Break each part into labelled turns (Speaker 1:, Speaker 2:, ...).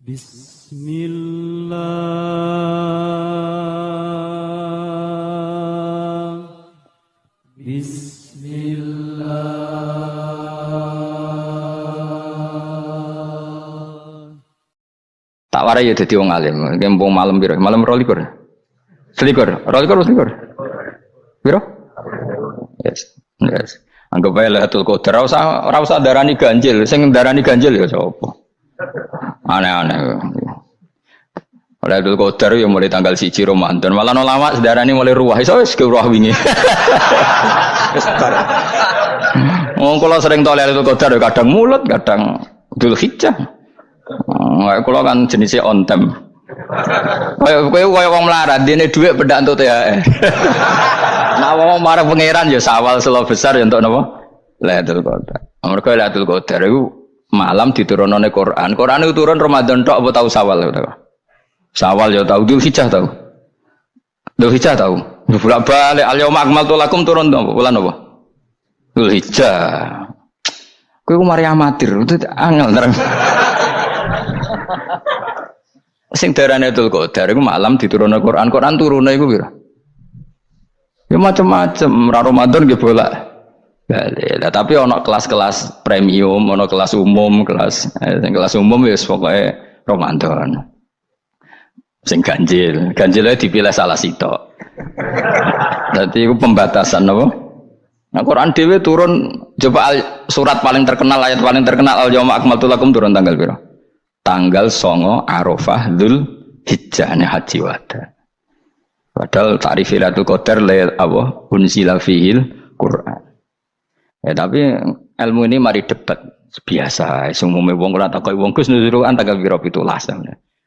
Speaker 1: Bismillah. Tak warai ya dadi wong alim, kempung malam piro? Malam 22. Selikur. Piro? Yes. Anggap ae Lailatul Qadar ora usah darani ganjil, sing darani ganjil ya sapa. Aneh-aneh. Lailatul Qadar ya mulai tanggal 1 Ramadan, malah ulama sedarani mulai ruwah, iso wis ke ruwah wingi. Wis bar. Wong kula sering tol Lailatul Qadar kadang mulut, kadang Dzulhijjah. Kula kan jenisnya on time. Kaya wong melarat, dene dhuwit pedak entuk THR. Nah wong marang pangeran ya Sawal selo besar ya entuk napa? Lailatul Qadar. Mergo Lailatul Qadar iku malam diturunane Quran. Quran itu turun Ramadan tok apa tau Sawal to? Sawal ya tau, Dzulhijjah tau. Dzulhijjah tau. Bolak-balik al-yauma akmaltu lakum turun to bulan apa? Dzulhijjah. Kowe ku mari amatir, itu angel terang. Sing darane Lailatul Qadar iku malam diturunane Quran. Quran turune iku piro? Ya macam-macam, Ramadan nggih bolak. Lah tapi ana kelas-kelas premium, ana kelas umum, kelas umum wis pokoke Ramadan. Sing ganjile dipilih salah sitok. Dadi iku pembatasan apa? Nah Quran dhewe turun coba surat paling terkenal, ayat paling terkenal al-yauma akmaltu lakum turun tanggal piro? Tanggal 9 Arafah Dzulhijjah haji wada. Padahal ta'rif Lailatul Qadar apa unzila fihil Quran. Ya tapi ilmu ini mari debat biasa. Umume wong ora takoki wong Gus nuzul Quran tanggal piro 17.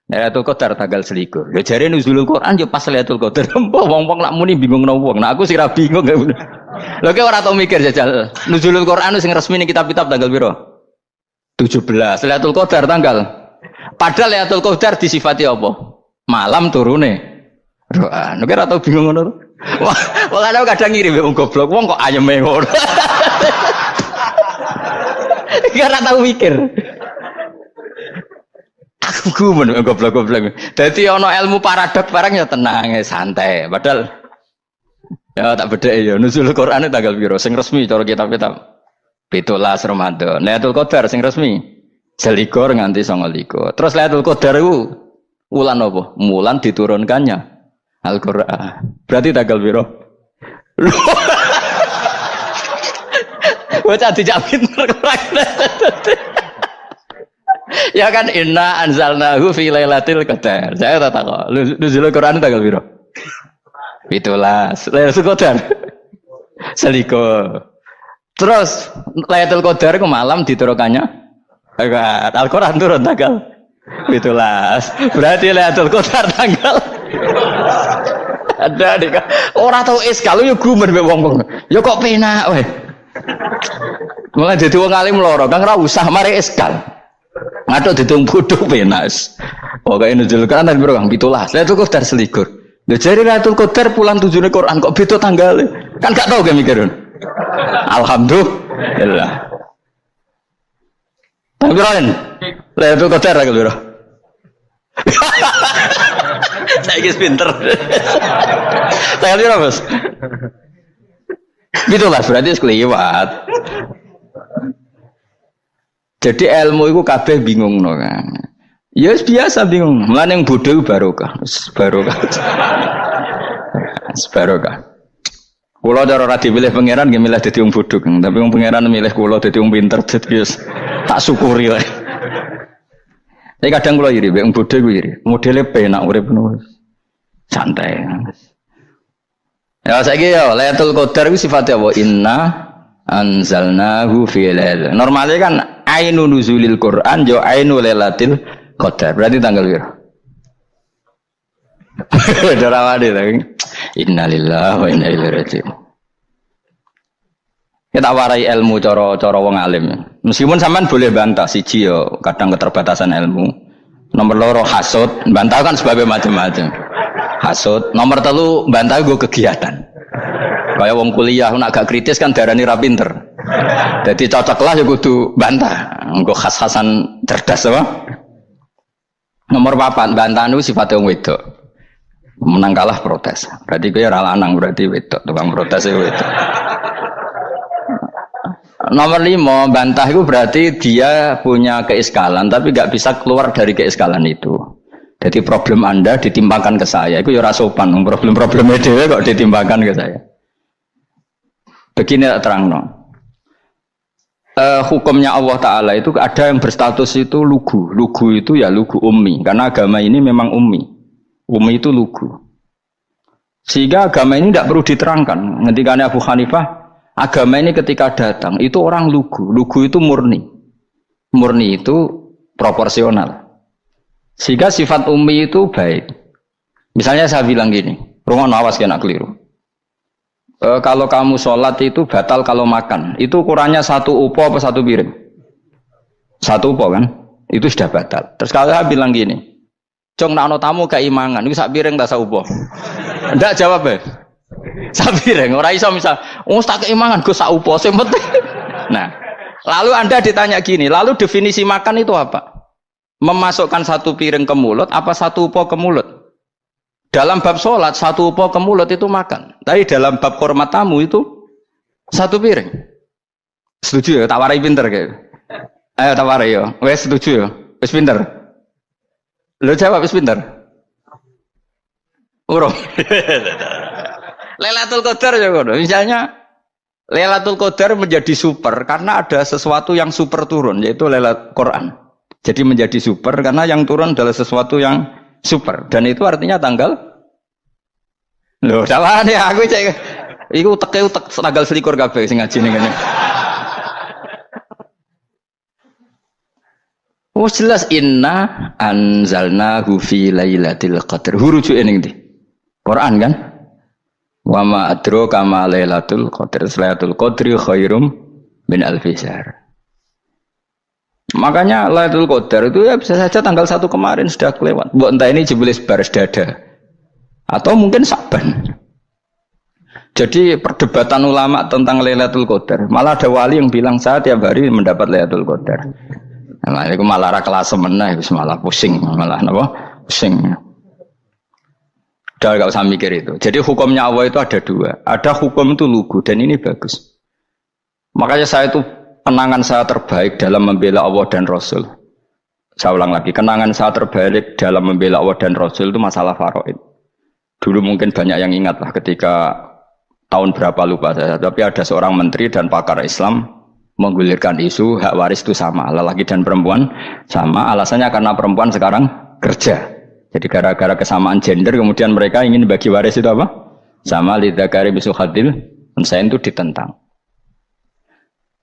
Speaker 1: Lailatul Qadar tanggal 21. Ya jare nuzulul Quran yo pas Lailatul Qadar. Wong-wong lak muni bingung nang wong. Nah aku sih ra bingung. Lho kowe ora tau mikir jajal. Nuzulul Quran sing resmi ning kitab-kitab tanggal piro? 17. Lailatul Qadar tanggal. Padahal Lailatul Qadar disifati apa? Malam turune. Doa, nek ora tau bingung ngono. Wah, ana kadang ngirim wong goblok, wong kok ayeme ngono. Ora tau mikir. Aku gumun goblok-goblok. Dadi ana ilmu paradok barang ya tenang, ya santai. Padahal ya tak bedheki ya nuzul Quran tanggal piro sing resmi cara kitab-kitab. 17 Ramadan. Lailatul Qadar sing resmi 21 nganti 29. Terus Lailatul Qadar iku wulan apa? Wulan diturunkannya Al-Qur'an. Berarti tanggal piro? Bocah dijak pinter ya kan inna anzalnahu fi lailatul qadar. Saya tak tahu. Nuzul Quran tanggal piro? 17. Lailatul Qadar. Seliko. Terus Lailatul Qadar ku malam diturunkannya Al-Qur'an turun tanggal 17. Berarti Lailatul Qadar tanggal ada dik. Ora tau iskal yo gumen mek wong-wong. Ya kok penak weh. Mulai dadi wong alim loro, Kang ora usah mari iskal. Ngatuk ditung bodho penak. Pokoke nuzul Quran tanggal piro Kang? 17. Lailatul Qadar selikur. Lha jare Lailatul Qadar pulang tujune Quran kok beda tanggale. Kan gak tau ge mikir. Alhamdulillah. Tanggal piro? Lailatul Qadar tanggal piro? Saiki pinter. Tanggal piro, Bos? Gitulah berarti sekeliwat. Jadi ilmu itu kabeh bingung no kan. Ya biasa bingung. Mulane yang bodoh barokah. Barokah. Barokah. Kula cara ora dipilih pangeran nggih milih dadi wong bodoh, tapi wong pangeran milih kula dadi wong pinter dadi tak syukuri wae. Tapi kadang kula iri, wong bodoh ku iri. Modele penak urip ngono. Santai. Ya saiki ya Lailatul Qadar ku sifatnya apa? Inna anzalnahu fi lailatul. Normalnya kan ainu nuzulil Quran yo ainu Lailatul Qadar. Berarti tanggal piro? Darawade lagi. Innalillahi wa inna ilaihi raji'un. Kita warai ilmu cara wong alim. Meskipun sampean boleh bantah siji yo kadang keterbatasan ilmu. Nomor loro hasud, bantah kan sebab macam-macam. Hasud. Nomor 3 bantah gue kegiatan. Kayak wong kuliah nak gak kritis kan darani ra pinter. Jadi cocok lah ya kudu bantah. Engko khas-khasan cerdas apa? Nomor 4, bantahan itu sifatnya wong wedok. Menang kalah protes. Berarti kowe ora lanang, berarti wedok, tukang protes itu wedok. Nomor 5, bantah itu berarti dia punya keiskalan tapi gak bisa keluar dari keiskalan itu. Jadi problem Anda ditimpakan ke saya, itu ya ora sopan. Problem-problemnya dhewe kok ditimpakan ke saya. Begini tak terangno. Hukumnya Allah Ta'ala itu ada yang berstatus itu lugu. Lugu itu ya lugu ummi. Karena agama ini memang ummi. Ummi itu lugu. Sehingga agama ini tidak perlu diterangkan. Ketika Abu Hanifah, agama ini ketika datang, itu orang lugu. Lugu itu murni. Murni itu proporsional. Sehingga sifat ummi itu baik. Misalnya saya bilang gini, rungono awas kena keliru. Kalau kamu sholat itu batal kalau makan. Itu ukurannya 1 upo apa 1 piring? 1 upo kan? Itu sudah batal. Terus kalau saya bilang gini, Cong nak tamu keimangan, itu 1 piring tak 1 upo. Enggak jawab ya? 1 piring. Orang iso misal, tak keimangan, gue 1 upo. Nah, lalu Anda ditanya gini, lalu definisi makan itu apa? Memasukkan 1 piring ke mulut, apa 1 upo ke mulut? Dalam bab sholat, 1 upo ke mulut itu makan. Tapi dalam bab hormat tamu itu 1 piring. Setuju ya? Tak warai pinter kayak. Ayo tak warai ya. Wes setuju ya? Wes pinter. Lo jawab wes pinter. Urung. Lailatul Qadar ya kono. Misalnya Lailatul Qadar menjadi super karena ada sesuatu yang super turun, yaitu Lailatul Quran. Jadi menjadi super karena yang turun adalah sesuatu yang super, dan itu artinya tanggal. Loh, salah nih aku cek. Iku utek tanggal 21 kabeh sing ngaji ning kene. Oh jelas inna anzalnahu fi lailatul qadar. Rujuke ning ndi? Quran kan? Wa ma adraka ma lailatul qadar. Lailatul qadri khairum min alfi syahr. Makanya Lailatul Qadar itu ya bisa saja tanggal 1 kemarin sudah kelewat. Mbok entah ini jebelis baris dada. Atau mungkin Saban. Jadi perdebatan ulama tentang Lailatul Qadar. Malah ada wali yang bilang saya tiap hari mendapat Lailatul Qadar. Nah, itu malah ra kelas meneh, malah pusing, malah napa? Pusing. Udah gak usah mikir itu. Jadi hukumnya Allah itu ada 2. Ada hukum itu lugu dan ini bagus. Makanya saya itu kenangan saya terbaik dalam membela Allah dan Rasul. Saya ulang lagi, kenangan saya terbaik dalam membela Allah dan Rasul itu masalah faraid. Dulu mungkin banyak yang ingat lah ketika tahun berapa lupa saya, tapi ada seorang menteri dan pakar Islam menggulirkan isu hak waris itu sama, lelaki dan perempuan sama. Alasannya karena perempuan sekarang kerja. Jadi gara-gara kesamaan gender kemudian mereka ingin bagi waris itu apa? Sama lidzakari mislu hadzil unsayain itu ditentang.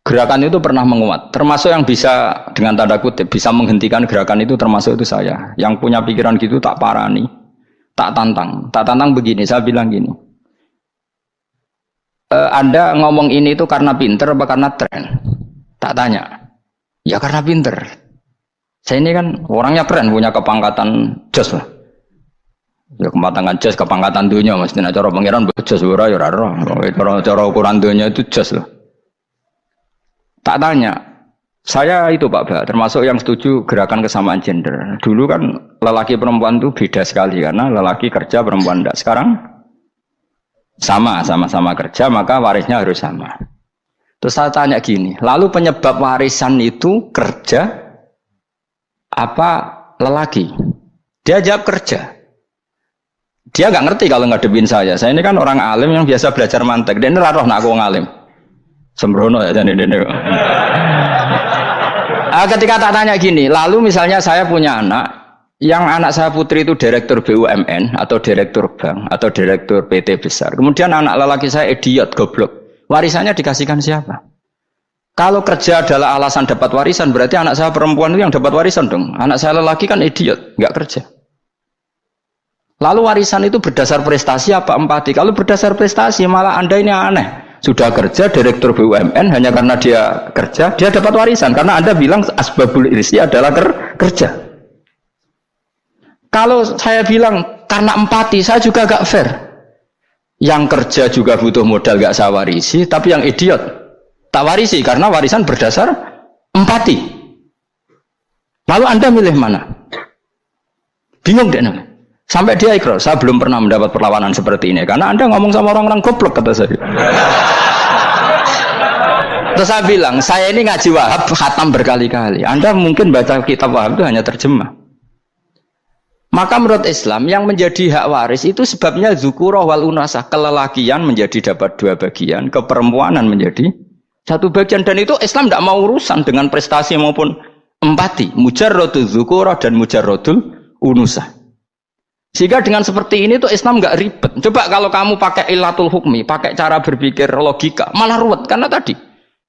Speaker 1: Gerakan itu pernah menguat, termasuk yang bisa dengan tanda kutip bisa menghentikan gerakan itu termasuk itu saya. Yang punya pikiran gitu tak parani, tak tantang begini. Saya bilang gini, Anda ngomong ini itu karena pinter apa karena tren? Tak tanya, ya karena pinter. Saya ini kan orangnya keren, punya kepangkatan jos lah. Ya kepangkatan jos, kepangkatan dunia, mestinya cara pangeran jos ora ya ora. Cara ukuran dunia itu jos lah. Tak tanya, saya itu Pak Ba, termasuk yang setuju gerakan kesamaan gender. Dulu kan lelaki perempuan itu beda sekali karena lelaki kerja perempuan tidak. Sekarang sama-sama kerja maka warisnya harus sama. Terus saya tanya gini, lalu penyebab warisan itu kerja apa lelaki? Dia jawab kerja. Dia nggak ngerti kalau ngadepin saya. Saya ini kan orang alim yang biasa belajar mantek. Dan ini roh nak aku ngalim. Sembrono ya jadi ini. Ketika tak tanya gini, lalu misalnya saya punya anak, yang anak saya putri itu direktur BUMN atau direktur bank atau direktur PT besar. Kemudian anak lelaki saya idiot, goblok. Warisannya dikasihkan siapa? Kalau kerja adalah alasan dapat warisan, berarti anak saya perempuan itu yang dapat warisan dong. Anak saya lelaki kan idiot, nggak kerja. Lalu warisan itu berdasar prestasi apa empati? Kalau berdasar prestasi malah Anda ini aneh. Sudah kerja direktur BUMN hanya karena dia kerja, dia dapat warisan karena Anda bilang asbabul irsi adalah kerja. Kalau saya bilang karena empati, saya juga gak fair. Yang kerja juga butuh modal gak saya warisi, tapi yang idiot tak warisi karena warisan berdasar empati. Lalu Anda milih mana? Bingung deh namanya. Sampai dia ikrar, saya belum pernah mendapat perlawanan seperti ini karena Anda ngomong sama orang-orang goblok, kata saya. Terus saya bilang, saya ini ngaji Wahab khatam berkali-kali. Anda mungkin baca kitab Wahab itu hanya terjemah. Maka menurut Islam yang menjadi hak waris itu sebabnya zukurah wal unasah, kelelakian menjadi dapat 2 bagian, keperempuanan menjadi 1 bagian, dan itu Islam tidak mau urusan dengan prestasi maupun empati, mujarrodul zukurah dan mujarrodul unusah. Sehingga dengan seperti ini tuh Islam nggak ribet. Coba kalau kamu pakai ilatul hukmi, pakai cara berpikir logika, malah ruwet. Karena tadi,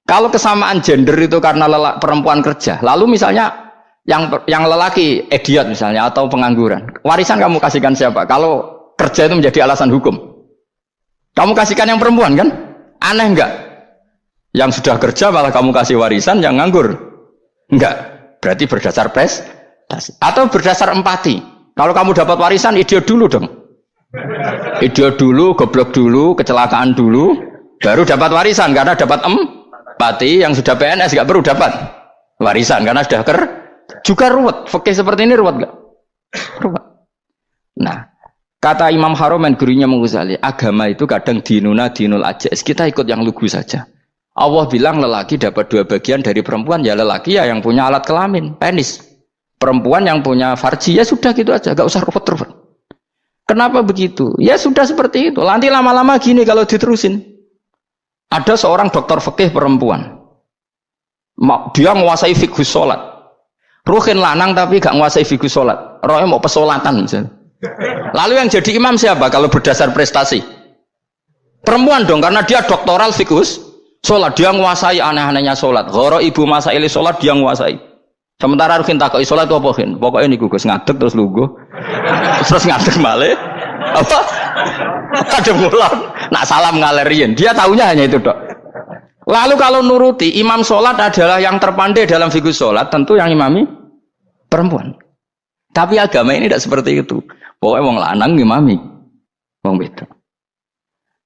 Speaker 1: kalau kesamaan gender itu karena perempuan kerja, lalu misalnya yang lelaki idiot misalnya atau pengangguran, warisan kamu kasihkan siapa? Kalau kerja itu menjadi alasan hukum, kamu kasihkan yang perempuan kan? Aneh nggak? Yang sudah kerja malah kamu kasih warisan, yang nganggur enggak. Berarti berdasar prestasi atau berdasar empati. Kalau kamu dapat warisan, idiot dulu dong. Idiot dulu, goblok dulu, kecelakaan dulu, baru dapat warisan karena dapat empati. Yang sudah PNS nggak perlu dapat warisan karena sudah juga ruwet. Fikih seperti ini ruwet nggak? Ruwet. Nah, kata Imam Haromen gurunya Ghazali, agama itu kadang dinuna dinul ajais. Kita ikut yang lugu saja. Allah bilang lelaki dapat 2 bagian dari perempuan, ya lelaki ya yang punya alat kelamin, penis. Perempuan yang punya farji, ya sudah gitu aja, gak usah ruwet-ruwet. Kenapa begitu? Ya sudah seperti itu. Nanti lama-lama gini kalau diterusin. Ada seorang dokter fikih perempuan. Dia menguasai fikih sholat. Ruhin lanang tapi gak menguasai fikih sholat. Rohnya mau pesolatan misalnya. Lalu yang jadi imam siapa kalau berdasar prestasi? Perempuan dong, karena dia doktoral fikih sholat. Dia menguasai aneh-anehnya sholat. Goro ibu masaili sholat dia menguasai. Sementara Ruhin takoi sholat itu apa Ruhin? Pokoknya ini gugus ngadeg terus lugu. Terus ngadeg malih. Apa? Ada mulan. Nak salam ngalerian. Dia tahunya hanya itu dok. Lalu kalau nuruti imam sholat adalah yang terpandai dalam fikih sholat, tentu yang imami perempuan. Tapi agama ini tidak seperti itu. Pokoknya wong lanang imami. Wong beda.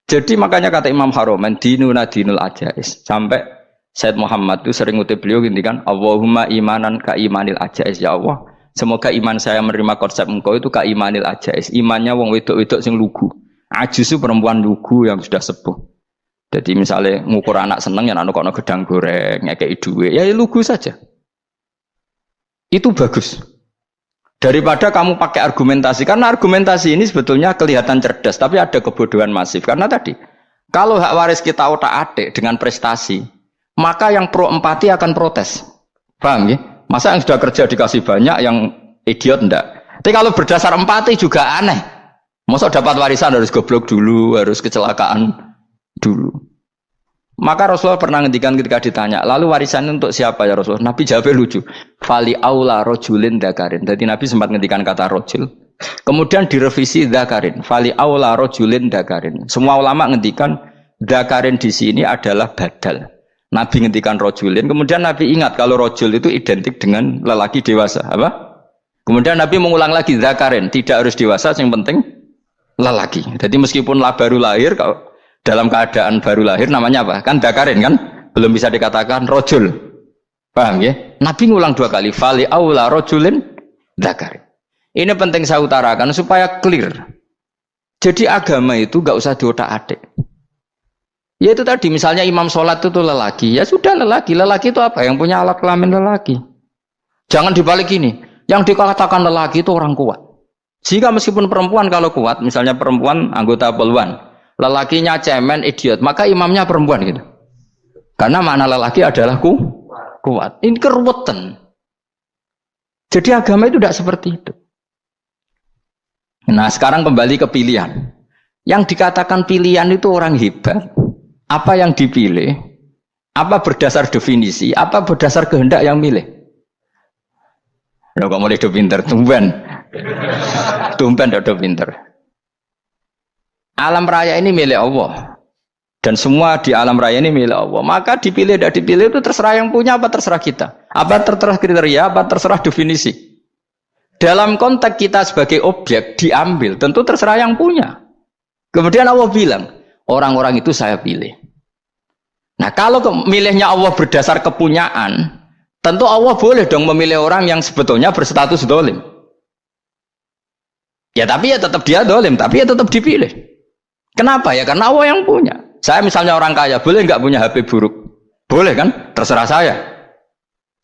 Speaker 1: Jadi makanya kata Imam Haromen dinuna dinul ajais. Sampai Said Muhammad itu sering ngutip beliau gini kan, Allahumma imanan ka imanil ajais, ya Allah. Semoga iman saya menerima konsep engkau itu ka imanil ajais. Imannya wong wedok-wedok sing lugu. Ajus itu perempuan lugu yang sudah sepuh. Jadi misalnya ngukur anak seneng ya anak kono gedang goreng, ngekei duwe, ya lugu saja. Itu bagus. Daripada kamu pakai argumentasi, karena argumentasi ini sebetulnya kelihatan cerdas, tapi ada kebodohan masif. Karena tadi, kalau hak waris kita otak-atik dengan prestasi, maka yang pro empati akan protes. Paham ya? Masa yang sudah kerja dikasih banyak, yang idiot enggak? Tapi kalau berdasar empati juga aneh. Masa dapat warisan harus goblok dulu, harus kecelakaan dulu. Maka Rasulullah pernah ngendikan ketika ditanya, lalu warisan untuk siapa ya Rasulullah? Nabi jawabnya lucu. Fali aula rojulin dakarin. Jadi Nabi sempat ngendikan kata rojul. Kemudian direvisi dakarin. Fali aula rojulin dakarin. Semua ulama ngendikan dakarin di sini adalah badal. Nabi ngendikan rojulin, kemudian Nabi ingat kalau rojul itu identik dengan lelaki dewasa, apa? Kemudian Nabi mengulang lagi zakarin, tidak harus dewasa, yang penting lelaki. Jadi meskipun baru lahir, kalau dalam keadaan baru lahir namanya apa? Kan zakarin kan, belum bisa dikatakan rojul. Paham ya? Nabi ngulang 2 kali, fali aula rojulin zakarin. Ini penting saya utarakan supaya clear. Jadi agama itu gak usah diotak-atik. Ya itu tadi, misalnya imam sholat itu lelaki, ya sudah lelaki. Lelaki itu apa? Yang punya alat kelamin lelaki. Jangan dibalik ini. Yang dikatakan lelaki itu orang kuat. Sehingga meskipun perempuan kalau kuat, misalnya perempuan anggota poluan, lelakinya cemen, idiot, maka imamnya perempuan gitu. Karena makna lelaki adalah kuat. Ini keruwetan. Jadi agama itu tidak seperti itu. Nah sekarang kembali ke pilihan. Yang dikatakan pilihan itu orang hebat. Apa yang dipilih, apa berdasar definisi, apa berdasar kehendak yang milih. Loh kok mulai do pinter, tumben do pinter. Alam raya ini milik Allah. Dan semua di alam raya ini milik Allah. Maka dipilih tidak dipilih itu terserah yang punya, apa terserah kita. Apa terserah kriteria, apa terserah definisi. Dalam konteks kita sebagai objek diambil, tentu terserah yang punya. Kemudian Allah bilang, orang-orang itu saya pilih. Nah kalau milihnya Allah berdasar kepunyaan, tentu Allah boleh dong memilih orang yang sebetulnya berstatus dolim. Ya tapi ya tetap dia dolim, tapi ya tetap dipilih. Kenapa ya? Karena Allah yang punya. Saya misalnya orang kaya, boleh nggak punya HP buruk? Boleh kan? Terserah saya.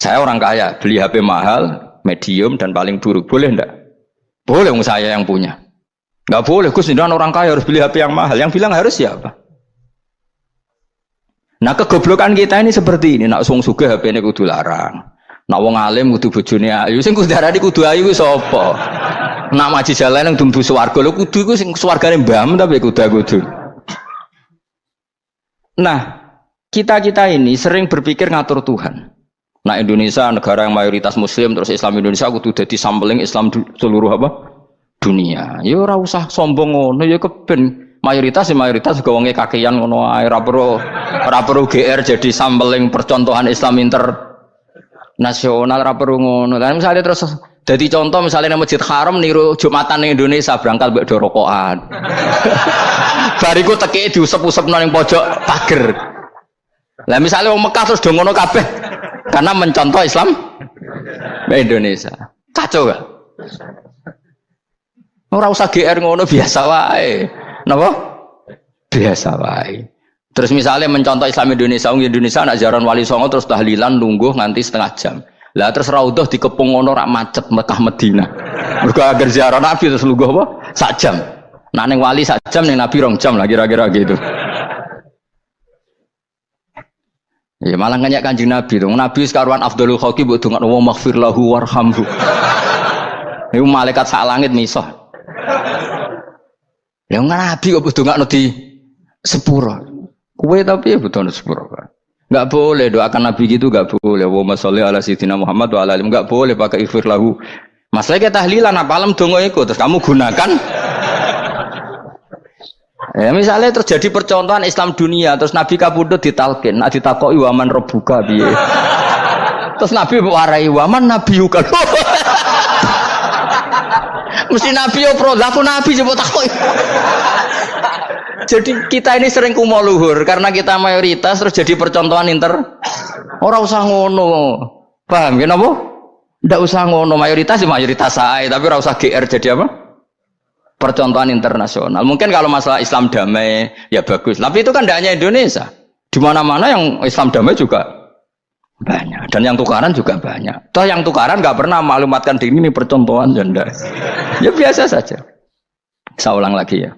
Speaker 1: Saya orang kaya, beli HP mahal, medium dan paling buruk. Boleh enggak? Boleh, saya yang punya. Nggak boleh, Gus, orang kaya harus beli HP yang mahal. Yang bilang harus siapa? Nah kegoblokan kita ini seperti ini. Nak wong sugih HP ini kudu larang. Nak wong alim kudu bojone ayu. Sing kudu darani kudu ayu ku sapa? Nak maji jalan yang dumbu swarga lho kudu iku sing swargane mbam tapi kudu. Nah, kita ini sering berpikir ngatur Tuhan. Nah, Indonesia negara yang mayoritas muslim terus Islam Indonesia kudu dadi sampling Islam seluruh apa? Dunia. Ya ora usah sombong ngono ya keben. Mayoritas juga wonge kakean ngono ae ora perlu GR jadi sampling percontohan Islam internasional ora perlu ngono. Lah misalnya terus jadi contoh misalnya Masjid Haram niru Jumatan ning Indonesia berangkat mbek do rokokan. Bariku teki diusep-usep nang pojok pager. Lah misalnya wong Mekah terus do ngono kabeh karena mencontoh Islam Indonesia. Kacau gak? Ora usah GR ngono biasa wae. Napa? Biasa wae. Terus misalnya mencontoh Islam Indonesia, Indonesia nak jaran Wali Songo terus tahlilan nunggu nganti setengah jam. Lah terus raudhah dikepung ngono rak macet Mekah Madinah. Mergo agar ziarah Nabi terus lungguh apa? Sak jam. Nah ning wali sak jam ning Nabi 2 jam lah kira-kira gitu. Ya malah nganyak Kanjeng Nabi tuh. Nabi sekaruan afdhalul khalqi mbok dongakno wa maghfir lahu warhamhu. Iku malaikat sak langit misah. Ya Nabi kok dongakno di sepuro. Kowe tapi ya butuh sepuro. Enggak boleh doakan Nabi gitu, enggak boleh. Wa sholli ala sayyidina Muhammad wa ala alihi. Enggak boleh pakai ighfir lahu. Masalah kita tahlilan apa alam donga iku terus kamu gunakan. Ya misalnya terjadi percontohan Islam dunia terus Nabi kabudut ditalkin, nak ditakoki waman rabbuka piye. Terus Nabi warai waman nabiyuka. Mesti Nabi yo pro, lah aku Nabi coba takoki. Jadi kita ini sering kumo luhur karena kita mayoritas terus jadi percontohan Ora usah ngono. Paham ya napa? Ndak usah ngono, mayoritas ya mayoritas sae, tapi ora usah GR jadi apa? Percontohan internasional. Mungkin kalau masalah Islam damai ya bagus. Tapi itu kan tidak hanya Indonesia. Di mana-mana yang Islam damai juga banyak. Dan yang tukaran juga banyak. Toh yang tukaran nggak pernah maklumatkan diri ini percontohan janda. Ya biasa saja. Saya ulang lagi ya.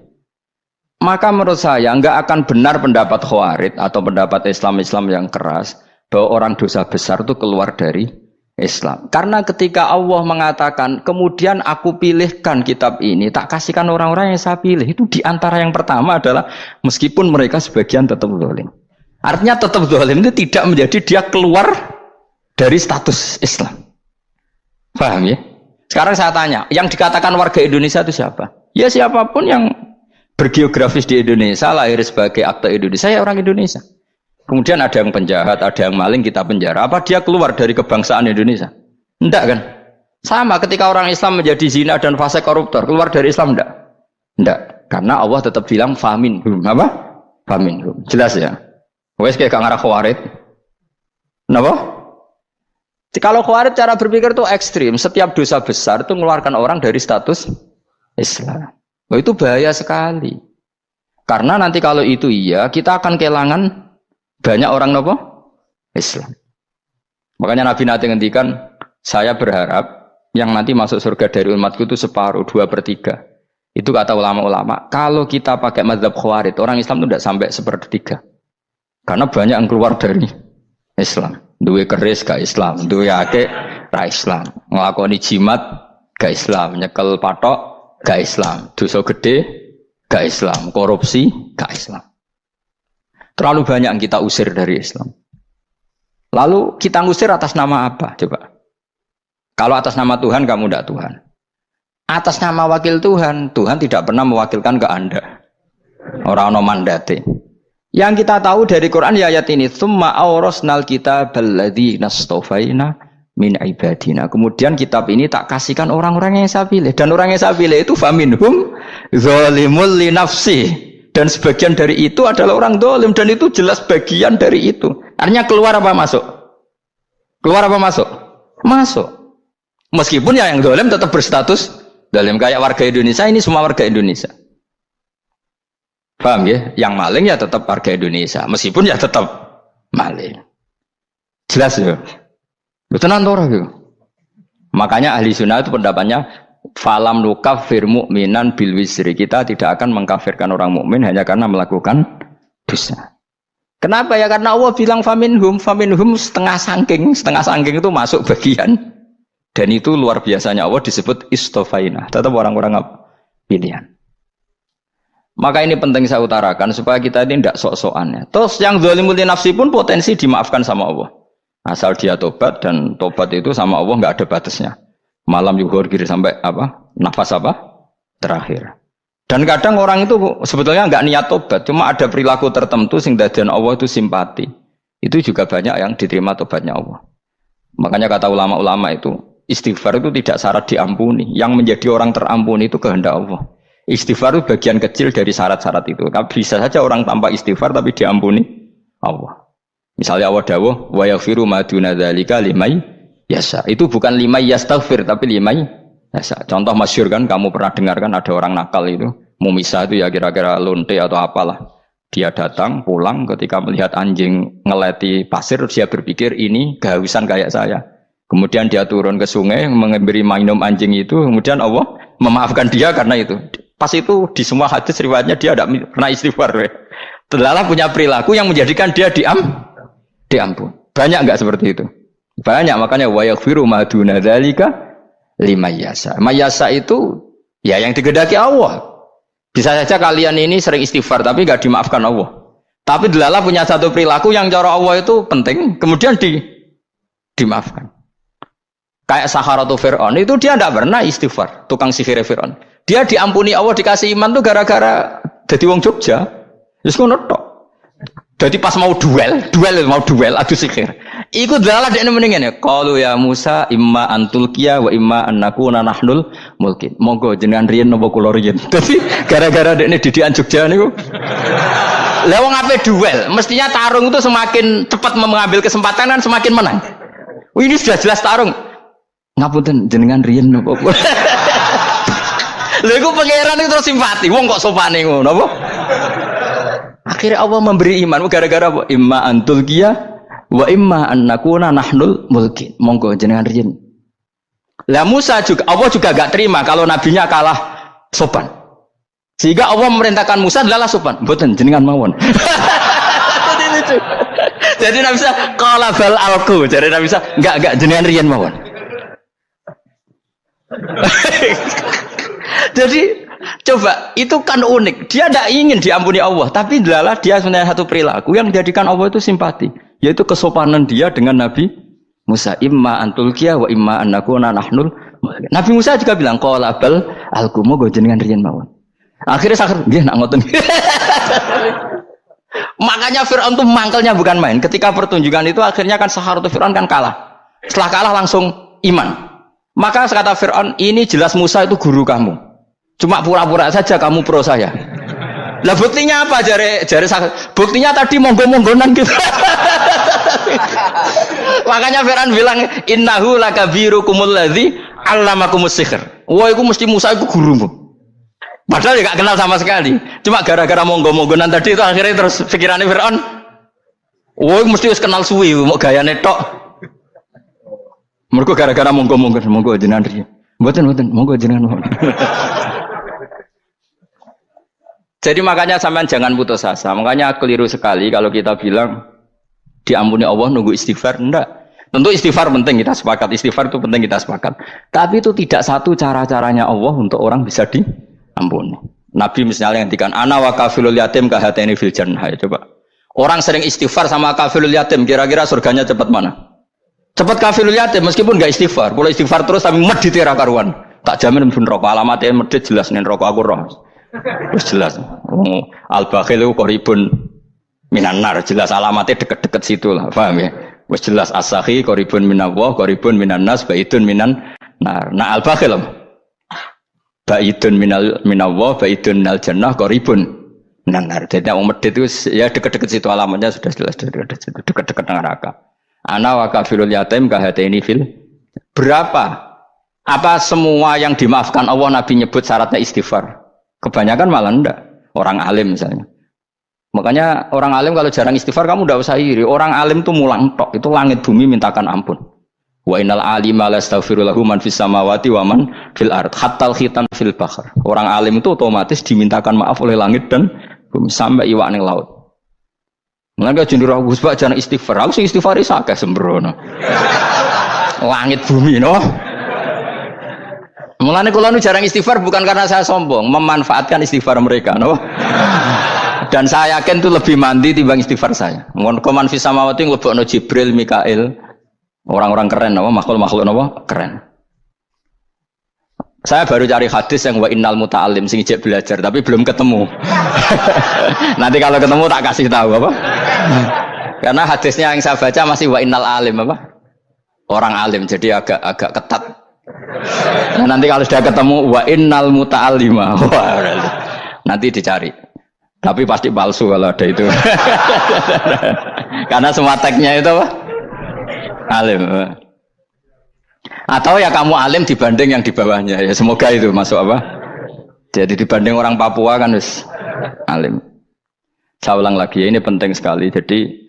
Speaker 1: Maka menurut saya nggak akan benar pendapat Khawarij atau pendapat Islam yang keras bahwa orang dosa besar itu keluar dari Islam. Karena ketika Allah mengatakan, kemudian aku pilihkan kitab ini, tak kasihkan orang-orang yang saya pilih. Itu diantara yang pertama adalah meskipun mereka sebagian tetap zalim. Artinya tetap zalim itu tidak menjadi dia keluar dari status Islam. Paham ya? Sekarang saya tanya, yang dikatakan warga Indonesia itu siapa? Ya siapapun yang bergeografis di Indonesia, lahir sebagai akte Indonesia, saya orang Indonesia. Kemudian ada yang penjahat, ada yang maling, kita penjara. Apa dia keluar dari kebangsaan Indonesia? Enggak kan? Sama ketika orang Islam menjadi zina dan fase koruptor, keluar dari Islam enggak? Enggak. Karena Allah tetap bilang faminhum. Apa? Faminhum. Jelas ya? Wes kayak ngarah Khawarij. Kenapa? Kalau Khawarij cara berpikir itu ekstrim. Setiap dosa besar itu mengeluarkan orang dari status Islam. Oh, itu bahaya sekali. Karena nanti kalau itu iya, kita akan kehilangan banyak orang nopo Islam. Makanya Nabi nanti ngendikan, saya berharap yang nanti masuk surga dari umatku itu separuh, 2/3. Itu kata ulama-ulama. Kalau kita pakai mazhab Khawarij, orang Islam itu tidak sampai 1/3. Karena banyak yang keluar dari Islam. Duwe keris gak Islam, duwe akeh ra Islam, nglakoni jimat gak Islam, nyekel patok gak Islam, dosa gede gak Islam, korupsi gak Islam. Terlalu banyak yang kita usir dari Islam. Lalu kita ngusir atas nama apa? Coba. Kalau atas nama Tuhan, kamu tidak Tuhan. Atas nama wakil Tuhan, Tuhan tidak pernah mewakilkan ke Anda. Orang-orang mandate. Yang kita tahu dari Quran ya ayat ini, tsumma awrasnal kitabal ladzina astafaina min ibadina. Kemudian kitab ini tak kasihkan orang-orang yang saya pilih. Dan orang yang saya pilih itu faminhum zalimul li nafsi. Dan sebagian dari itu adalah orang dolim. Dan itu jelas bagian dari itu. Artinya keluar apa masuk? Keluar apa masuk? Masuk. Meskipun ya yang dolim tetap berstatus Dalam kayak warga Indonesia ini semua warga Indonesia. Paham ya? Yang maling ya tetap warga Indonesia, meskipun ya tetap maling. Jelas ya? Betul nanti gitu. Makanya ahli sunnah itu pendapatnya falam nukafir mu'minan bil wisri. Kita tidak akan mengkafirkan orang mukmin hanya karena melakukan dosa. Kenapa ya? Karena Allah bilang faminhum setengah sangking itu masuk bagian. Dan itu luar biasanya Allah disebut istofaina. Tetap orang-orang pilihan. Maka ini penting saya utarakan supaya kita ini tidak sok-sokan. Terus yang zalimul nafsi pun potensi dimaafkan sama Allah. Asal dia tobat, dan tobat itu sama Allah nggak ada batasnya. Malam yuhur kiri sampai apa? Nafas apa? Terakhir. Dan kadang orang itu sebetulnya nggak niat tobat, cuma ada perilaku tertentu sehingga dan Allah itu simpati. Itu juga banyak yang diterima tobatnya Allah. Makanya kata ulama-ulama itu, istighfar itu tidak syarat diampuni. Yang menjadi orang terampuni itu kehendak Allah. Istighfar itu bagian kecil dari syarat-syarat itu. Bisa saja orang tanpa istighfar tapi diampuni Allah. Misalnya Allah dawuh wa yaghfiru ma duna dzalika limay yasha. Itu bukan limay yastaghfir tapi limay yasha. Contoh masyhur kan, kamu pernah dengar kan, ada orang nakal itu mau misah itu ya kira-kira lonte atau apalah. Dia datang pulang ketika melihat anjing ngeleti pasir, dia berpikir ini kehausan kayak saya. Kemudian dia turun ke sungai memberi minum anjing itu, kemudian Allah memaafkan dia karena itu. Pas itu di semua hadis riwayatnya dia tidak pernah istighfar. Telah punya perilaku yang menjadikan dia diampun. Banyak enggak seperti itu? Banyak, makanya wa yaghfiru ma duna dzalika liman yasha. Mayasa itu ya yang digedaki Allah. Bisa saja kalian ini sering istighfar tapi enggak dimaafkan Allah. Tapi delala punya satu perilaku yang cara Allah itu penting, kemudian dimaafkan. Kayak Saharatu Fir'aun itu dia tidak pernah istighfar, tukang sihir Fir'aun. Dia diampuni Allah, dikasih iman tuh gara-gara jadi wong Jogja. Terus ngono tok. Jadi pas mau duel adu sihir. Iku dalalah dekne mendingan ya. Qalu ya Musa imma antulqiya wa imma annakuna nahnul mulkin. Monggo jenengan riyen napa kula riyen. Dadi gara-gara dekne didikan Jogja niku. Lah wong ape duel, mestinya tarung itu semakin cepat mengambil kesempatan kan semakin menang. Ini sudah jelas tarung. Ngapunten jenengan riyen napa kula. Lha iku pangeran itu terus simpati. Wong kok sopane ngono apa? Akhirnya Allah memberi iman gara-gara apa? Imma antul kia wa imma annakuna nahnul mulkin. Monggo jenengan riyen. Lah Musa juga, Allah juga gak terima kalau nabinya kalah sopan. Sehingga Allah memerintahkan Musa adalah sopan. Mboten jenengan mawon. Jadi Nabi Musa qala bal alqu. Jadi Nabi Musa enggak jenengan riyen mawon. Jadi coba, itu kan unik. Dia tidak ingin diampuni Allah, tapi adalah dia sebenarnya satu perilaku yang menjadikan Allah itu simpati, yaitu kesopanan dia dengan Nabi Musa. Imma antulqiya wa imma annakuna nahnul. Nabi Musa juga bilang qala bal alqu, monggo jenengan riyen mawon. Akhirnya sakit, nggih nak ngoten. Makanya Fir'aun itu mangkelnya bukan main. Ketika pertunjukan itu akhirnya kan Saharatu Fir'aun kan kalah. Setelah kalah langsung iman. Maka kata Fir'aun, ini jelas Musa itu guru kamu. Cuma pura-pura saja kamu pro saya. Lah buktinya apa? Jare buktinya tadi monggo-monggonan gitu. Makanya Fir'aun bilang innahu lakabirukumul ladzi 'allamakumus sihr. Wah, itu mesti Musa itu gurumu. Padahal dia gak kenal sama sekali. Cuma gara-gara monggo-monggonan tadi itu akhirnya terus pikirannya Fir'aun. Wah, mesti harus kenal suwi mau gayane tok. Mergo gara-gara monggo-monggon, monggo jenengan riyen. Mboten, monggo jenengan. Jadi makanya sampean jangan putus asa. Makanya keliru sekali kalau kita bilang diampuni Allah nunggu istighfar. Enggak. Tentu istighfar penting, kita sepakat. Istighfar itu penting, kita sepakat. Tapi itu tidak satu cara-caranya Allah untuk orang bisa diampuni. Nabi misalnya ngendikan ana wa kafilul yatim kahateni fil jannah. Coba. Orang sering istighfar sama kafilul yatim, kira-kira surganya cepat mana? Cepat kafilul yatim meskipun enggak istighfar. Kalau istighfar terus tapi medit ra karuan. Tak jamin pun rokok alamatnya medit jelas nen rokok aku roh. Terus jelas. Al-bakhil itu qoribun minan nar, jelas alamatnya deket-deket situ lah, paham ya? Wis jelas as-sakhi qoribun minallah, qoribun minan nas, baidun minan nar. Nah al-bakhil baidun minallah, baidun minal jannah, qoribun minan nar. Jadi wong medit itu ya deket-deket situ alamatnya sudah jelas deket-deket neraka. Ana wa kafilul yatim kahateni fil. Berapa Apa semua yang dimaafkan Allah Nabi nyebut syaratnya istighfar? Kebanyakan malah enggak. Orang alim misalnya. Makanya orang alim kalau jarang istighfar kamu enggak usah iri. Orang alim tuh mulang tok, itu langit bumi mintakan ampun. Wa innal alima lastaghfiru lahu man fis samawati wa man fil ard hatta khitan fil bahr. Orang alim itu otomatis dimintakan maaf oleh langit dan bumi sampai iwak ning laut. Mulane jendur aku sebab jarang istighfar. Aku sing istighfar iso akeh sembrono. Langit bumi no. Mulane kula nu jarang istighfar bukan karena saya sombong, memanfaatkan istighfar mereka, no. Dan saya yakin itu lebih mandi timbang istighfar saya. Mun koman fis samawati nglebokno Jibril, Mikail, orang-orang keren, no, makhluk-makhluk no, keren. Saya baru cari hadis yang wa innal muta'allim sing ijek belajar tapi belum ketemu. Nanti kalau ketemu tak kasih tahu apa? Karena hadisnya yang saya baca masih wa innal alim apa? Orang alim jadi agak ketat. Nah, nanti kalau sudah ketemu wa innal muta'allima, nanti dicari. Tapi pasti palsu kalau ada itu. Karena semua teksnya itu apa? Alim. Atau ya kamu alim dibanding yang di bawahnya. Ya semoga itu masuk apa? Jadi dibanding orang Papua kan harus alim. Saya ulang lagi, ini penting sekali. Jadi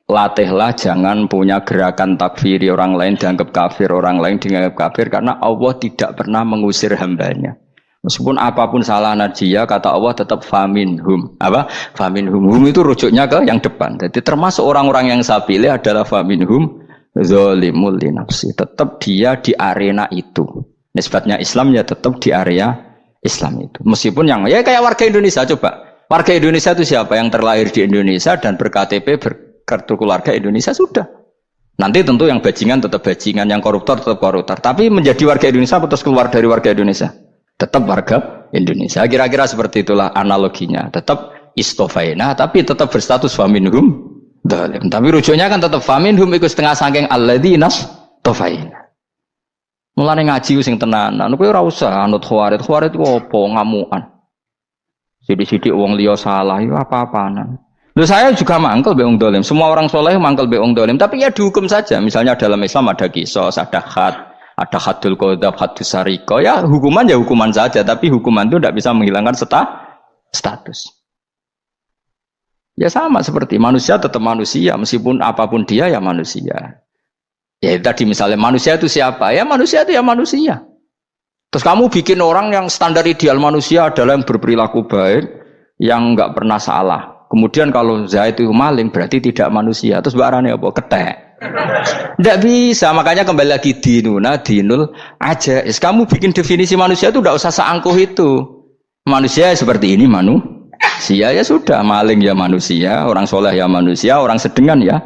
Speaker 1: latihlah jangan punya gerakan takfiri orang lain dianggap kafir, orang lain dianggap kafir, karena Allah tidak pernah mengusir hambanya. Meskipun apapun salah najiyah, kata Allah tetap faminhum. Apa? Faminhum. Hum itu rujuknya ke yang depan. Jadi termasuk orang-orang yang saya pilih adalah faminhum zalimul li nafsi. Tetap dia di arena itu. Nisbatnya Islam ya tetap di area Islam itu. Meskipun yang ya kayak warga Indonesia coba. Warga Indonesia itu siapa? Yang terlahir di Indonesia dan ber-KTP kartu keluarga Indonesia sudah. Nanti tentu yang bajingan tetap bajingan, yang koruptor tetap koruptor. Tapi menjadi warga Indonesia terus keluar dari warga Indonesia, tetap warga Indonesia. Kira-kira seperti itulah analoginya. Tetap istofaina, tapi tetap berstatus faminhum dalim. Tapi rujuknya kan tetap faminhum ikut setengah saking alladinas tofaina. Mulane ngaji sing tenanan. Kowe ora usah anut khawarit. Khawarit ku apa ngamukan. Sidik-sidik wong liya salah itu apa-apaan. Loh saya juga mangkel be wong dolim. Semua orang soleh mangkel be wong dolim. Tapi ya dihukum saja. Misalnya dalam Islam ada qisas, ada had, ada hadul qadzab, hadus sariko. Ya hukuman saja. Tapi hukuman itu tidak bisa menghilangkan status. Ya sama seperti manusia tetap manusia. Meskipun apapun dia ya manusia. Ya tadi misalnya manusia itu siapa? Ya manusia itu ya manusia. Terus kamu bikin orang yang standar ideal manusia adalah yang berperilaku baik, yang enggak pernah salah. Kemudian kalau Zaid itu maling berarti tidak manusia. Terus barane apa? Ketek. Tidak bisa. Makanya kembali lagi dinul aja. Kamu bikin definisi manusia itu tidak usah seangkuh itu. Manusia seperti ini manusia ya sudah. Maling ya manusia, orang soleh ya manusia, orang sedengan ya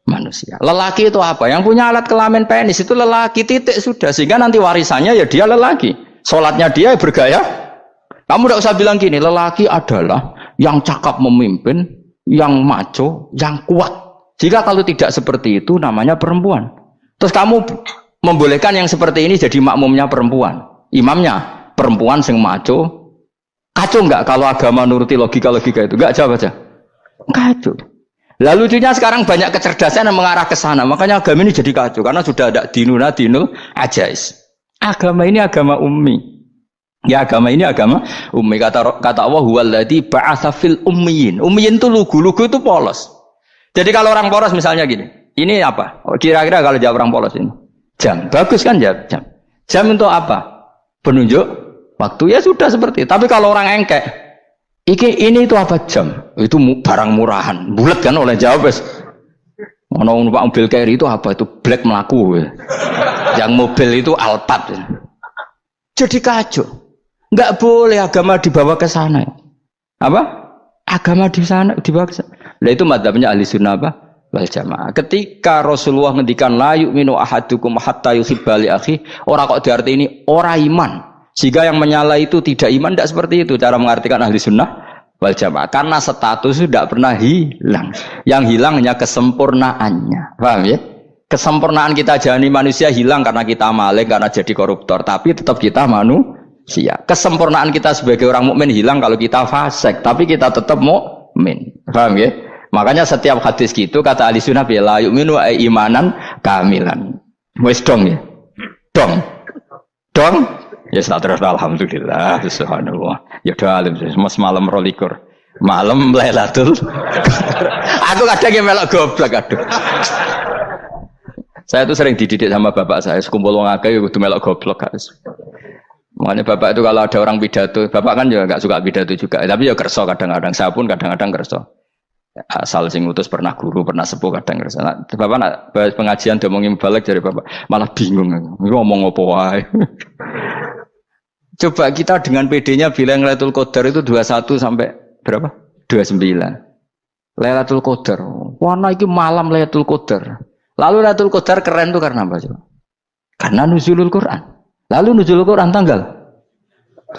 Speaker 1: manusia. Lelaki itu apa? Yang punya alat kelamin penis itu lelaki, titik sudah. Sehingga nanti warisannya ya dia lelaki. Sholatnya dia bergaya. Kamu tidak usah bilang gini, lelaki adalah yang cakap memimpin, yang maco, yang kuat. Jika kalau tidak seperti itu namanya perempuan. Terus kamu membolehkan yang seperti ini jadi makmumnya perempuan. Imamnya perempuan sing maco. Kacau enggak kalau agama nuruti logika-logika itu? Enggak, jawab aja. Kacau. Lalu lucunya sekarang banyak kecerdasan yang mengarah ke sana. Makanya agama ini jadi kacau. Karena sudah ada dinul ajais. Agama ini agama ummi. Ya agama ini agama ummi. Kata Allah huwaladzi ba'atsa fil ummiyin. Ummiyin itu lugu itu polos. Jadi kalau orang polos misalnya gini. Ini apa? Kira-kira kalau jawab orang polos ini. Jam. Bagus kan jawab jam. Jam untuk apa? Penunjuk waktu. Ya sudah seperti itu. Tapi kalau orang engkek. Ini itu apa jam? Itu barang murahan. Bulat kan oleh jawab. Ono numpak mobil carry itu apa? Itu black melaku. Yang mobil itu Alphard. Jadi kacau. Enggak boleh agama dibawa ke sana. Apa? Agama di sana dibawa ke sana. Nah itu madzhabnya ahli sunnah apa? Wal jamaah. Ketika Rasulullah ngendikan la yu'minu ahadukum hatta yuhibba li akhi, ora kok diarti ini ora iman. Jika yang menyala itu tidak iman, tidak seperti itu cara mengartikan ahli sunnah wal jamaah. Karena status itu tidak pernah hilang. Yang hilang hanya kesempurnaannya. Paham ya? Kesempurnaan kita jadi manusia hilang karena kita maling, karena jadi koruptor. Tapi tetap kita manusia. Kesempurnaan kita sebagai orang mukmin hilang kalau kita fasik. Tapi kita tetap mukmin. Paham ya? Makanya setiap hadis gitu kata ahli sunnah la yu'minu imanan kamilan. Wes dong ya. Dong. Dong, ya terus alhamdulillah, subhanallah. Ya udah alim, mas malam rolikur, malam Lailatul. Aku kadang yang melok goblok, aduh. Saya tuh sering dididik sama bapak saya, sekumpul wong akeh kudu melok goblok guys. Makanya bapak itu kalau ada orang pidato, bapak kan juga nggak suka pidato juga, tapi ya kerso kadang-kadang. Saya pun kadang-kadang kerso. Asal sing utus pernah guru, pernah sepuh kadang kerso. Nah, bapak nak pengajian diomongin balik dari bapak, malah bingung. Ngomong apa wae. Coba kita dengan PD-nya bilang Lailatul Qadar itu 21 sampai berapa? 29. Lailatul Qadar. Warna itu malam Lailatul Qadar. Lalu Lailatul Qadar keren tuh karena apa coba? Karena nuzulul Quran. Lalu nuzulul Quran tanggal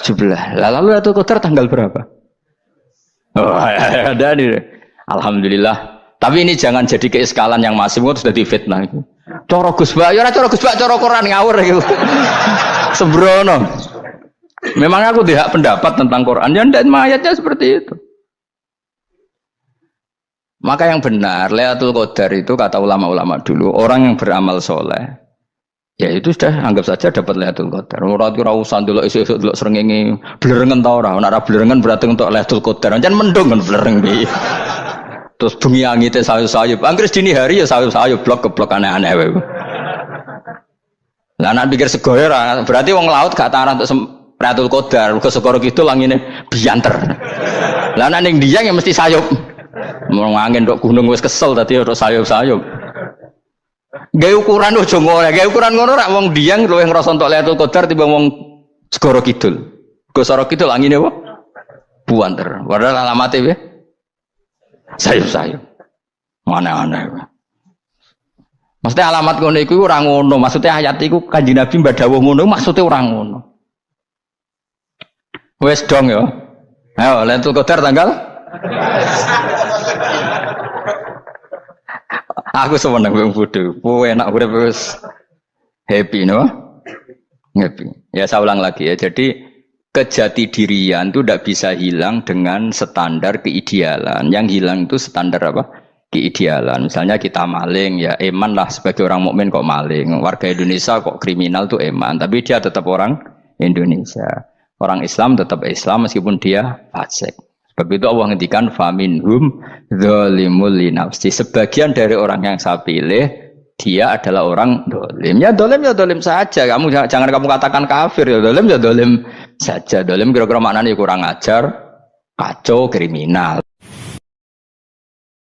Speaker 1: 17. Lalu Lailatul Qadar tanggal berapa? Oh, ada nih. Alhamdulillah. Tapi ini jangan jadi keiskalan yang masif itu sudah difitnah itu. Coro Gus Bak, ya coro Gus Bak, coro Quran ngawur gitu. Sembrono. Memang aku tidak pendapat tentang Quran, dan ayatnya seperti itu. Maka yang benar, Lailatul Qadar itu kata ulama-ulama dulu, orang yang beramal soleh, ya itu sudah anggap saja dapat Lailatul Qadar. Ora usah ndelok esuk-esuk ndelok srengenge blerengen ta ora. Nek ora blerengen berarti untuk Lailatul Qadar. Jan mendung kan blereng iki. Terus bengi angite sayup-sayup. Anggere dini hari ya sayup-sayup blok-blok aneh-aneh wae. Lah nek pikir segoyo ora, berarti wong laut gak taran untuk Lailatul Qadar, ke segoro kidul langine bianter. Lah nek ning Dieng ya mesti sayup. Mau angin dok gunung wis kesel tadi untuk sayup-sayup. Gaya ukuran ojo ngono, gaya ukuran ngono rak wong Dieng luwih ngrasa entuk Lailatul Qadar timbang wong segoro kidul. Segoro kidul angine apa? Buanter. Padahal alamate piye? Sayup-sayup. Mana-mana. Maksudnya alamat ngono iku ora ngono, maksudnya ayat iku Kanjeng Nabi mbadhawuh ngono, maksudnya ora ngono. Wes dong ya. Ayo Lailatul Qadar tanggal. Aku seneng wong bodho. Kowe enak urip wis happy no? Happy. Ya saya ulang lagi ya. Jadi kejati dirian itu tidak bisa hilang dengan standar keidealan. Yang hilang itu standar apa? Keidealan. Misalnya kita maling ya eman lah sebagai orang mukmin kok maling. Warga Indonesia kok kriminal tuh eman, tapi dia tetap orang Indonesia. Orang Islam tetap Islam meskipun dia fasik. Sebab itu Allah ngendikan faminhum dzalimul linafsi. Sebagian dari orang yang saya pilih dia adalah orang dolim. Ya dolim saja. Kamu jangan kamu katakan kafir ya dolim saja. Dolim kira-kira maknanya kurang ajar, kacau, kriminal.